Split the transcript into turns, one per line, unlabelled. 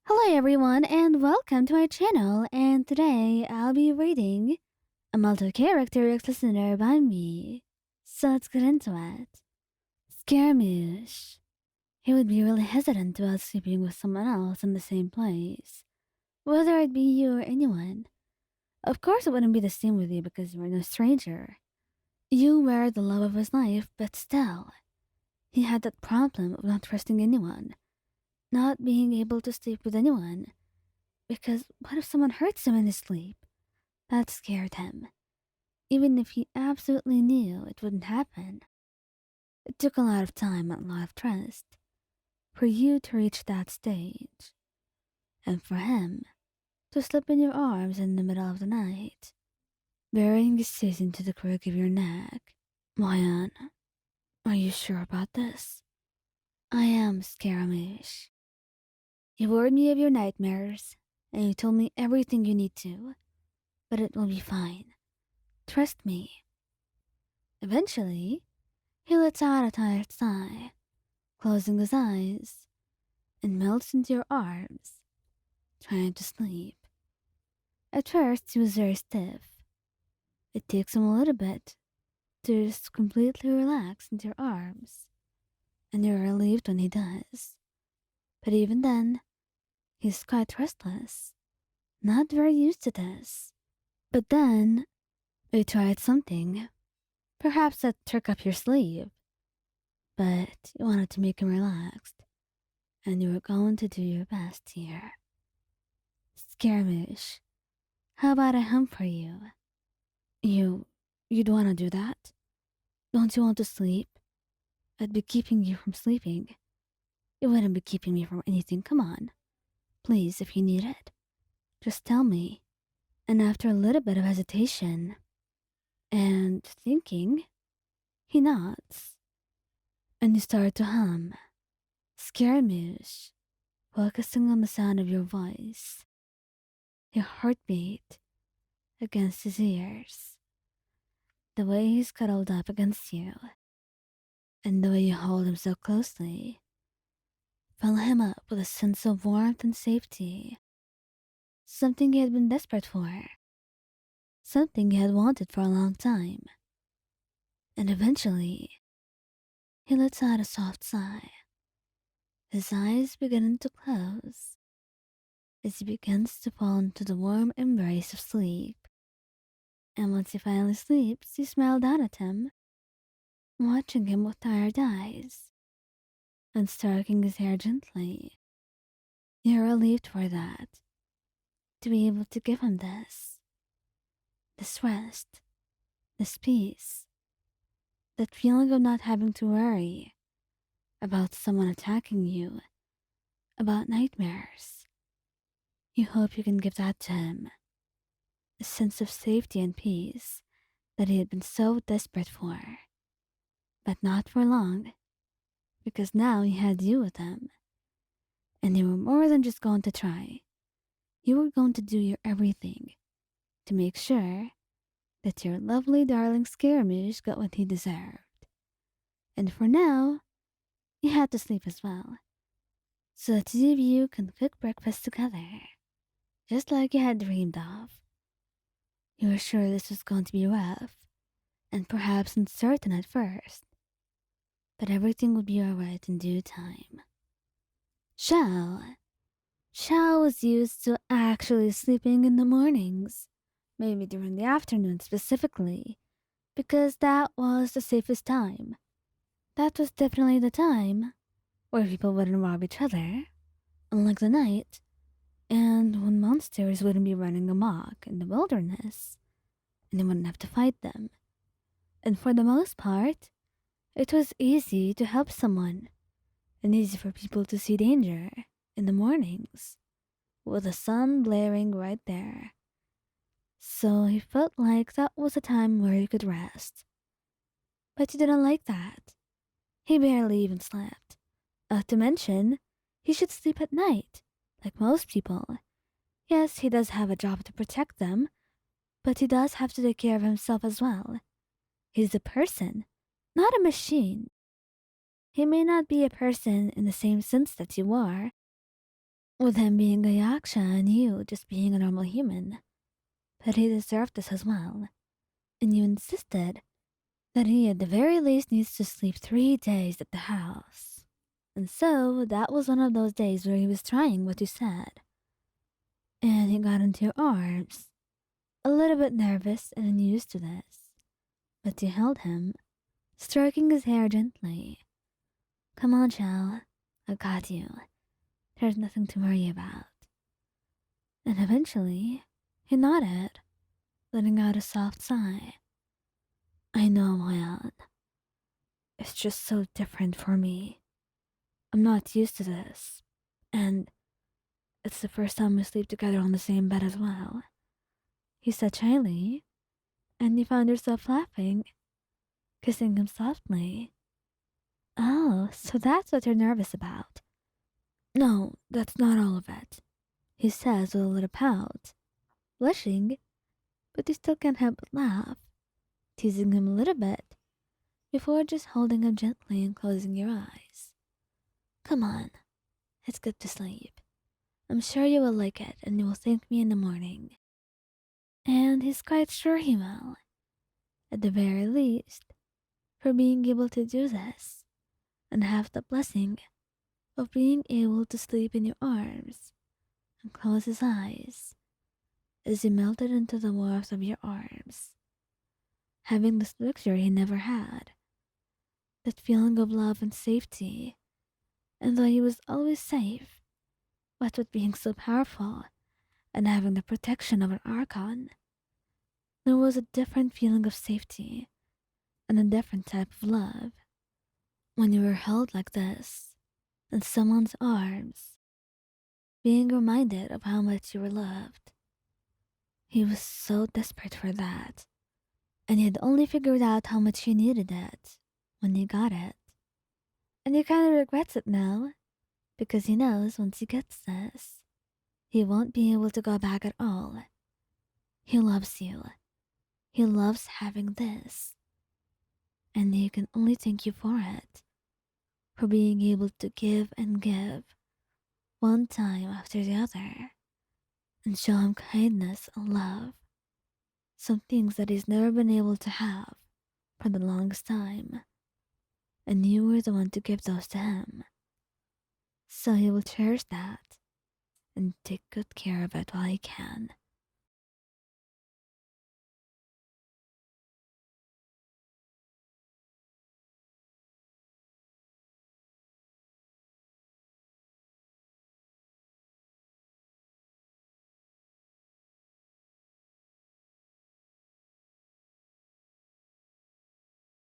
Hello everyone and welcome to my channel, and today I'll be reading a multi-character listener by me. So let's get into it. Scaramouche. He would be really hesitant about sleeping with someone else in the same place, whether it be you or anyone. Of course it wouldn't be the same with you because you're no stranger. You were the love of his life, but still, he had that problem of not trusting anyone, not being able to sleep with anyone. Because what if someone hurts him in his sleep? That scared him, even if he absolutely knew it wouldn't happen. It took a lot of time and a lot of trust for you to reach that stage, and for him to slip in your arms in the middle of the night, burying his teeth into the crook of your neck. Mayan, are you sure about this? I am, Scaramouche. You warned me of your nightmares, and you told me everything you need to, but it will be fine. Trust me. Eventually, he lets out a tired sigh, closing his eyes, and melts into your arms, trying to sleep. At first, he was very stiff. It takes him a little bit to just completely relax into your arms, and you're relieved when he does. But even then, he's quite restless, not very used to this. But then, we tried something, perhaps that trick up your sleeve, but you wanted to make him relaxed, and you were going to do your best here. Scaramouche, how about I hum for you? You'd want to do that? Don't you want to sleep? I'd be keeping you from sleeping. It wouldn't be keeping me from anything. Come on. Please, if you need it, just tell me. And after a little bit of hesitation and thinking, he nods, and you start to hum. Scaramouche, focusing on the sound of your voice, your heartbeat against his ears, the way he's cuddled up against you, and the way you hold him so closely. Fill him up with a sense of warmth and safety, something he had been desperate for, something he had wanted for a long time. And eventually, he lets out a soft sigh, his eyes beginning to close as he begins to fall into the warm embrace of sleep. And once he finally sleeps, you smile down at him, watching him with tired eyes, and stroking his hair gently. You're relieved for that, to be able to give him this rest, this peace, that feeling of not having to worry about someone attacking you, about nightmares. You hope you can give that to him, a sense of safety and peace that he had been so desperate for. But not for long, because now he had you with him. And you were more than just going to try. You were going to do your everything to make sure that your lovely darling Scaramouche got what he deserved. And for now, you had to sleep as well, so the two of you can cook breakfast together, just like you had dreamed of. You were sure this was going to be rough, and perhaps uncertain at first, but everything would be alright in due time. Xiao. Xiao was used to actually sleeping in the mornings, maybe during the afternoon specifically, because that was the safest time. That was definitely the time where people wouldn't rob each other, unlike the night, and when monsters wouldn't be running amok in the wilderness, and you wouldn't have to fight them. And for the most part, it was easy to help someone, and easy for people to see danger in the mornings, with the sun blaring right there. So he felt like that was a time where he could rest. But he didn't like that. He barely even slept. Not to mention, he should sleep at night, like most people. Yes, he does have a job to protect them, but he does have to take care of himself as well. He's a person, not a machine. He may not be a person in the same sense that you are, with him being a yaksha and you just being a normal human. But he deserved this as well, and you insisted that he at the very least needs to sleep 3 days at the house. And so that was one of those days where he was trying what you said. And he got into your arms, a little bit nervous and unused to this. But you held him, stroking his hair gently. Come on, Xiao. I got you. There's nothing to worry about. And eventually, he nodded, letting out a soft sigh. I know, Huyan. It's just so different for me. I'm not used to this. And it's the first time we sleep together on the same bed as well. He said shyly, and you found yourself laughing, kissing him softly. Oh, so that's what you're nervous about. No, that's not all of it, he says with a little pout, blushing, but you still can't help but laugh, teasing him a little bit, before just holding him gently and closing your eyes. Come on, it's good to sleep. I'm sure you will like it and you will thank me in the morning. And he's quite sure he will, at the very least, for being able to do this and have the blessing of being able to sleep in your arms and close his eyes as he melted into the warmth of your arms, having this luxury he never had, that feeling of love and safety. And though he was always safe, what with being so powerful and having the protection of an archon, there was a different feeling of safety and a different type of love when you were held like this in someone's arms, being reminded of how much you were loved. He was so desperate for that, and he had only figured out how much he needed it when he got it. And he kind of regrets it now, because he knows once he gets this, he won't be able to go back at all. He loves you. He loves having this. And he can only thank you for it, for being able to give and give, one time after the other, and show him kindness and love, some things that he's never been able to have for the longest time. And you were the one to give those to him. So he will cherish that and take good care of it while he can.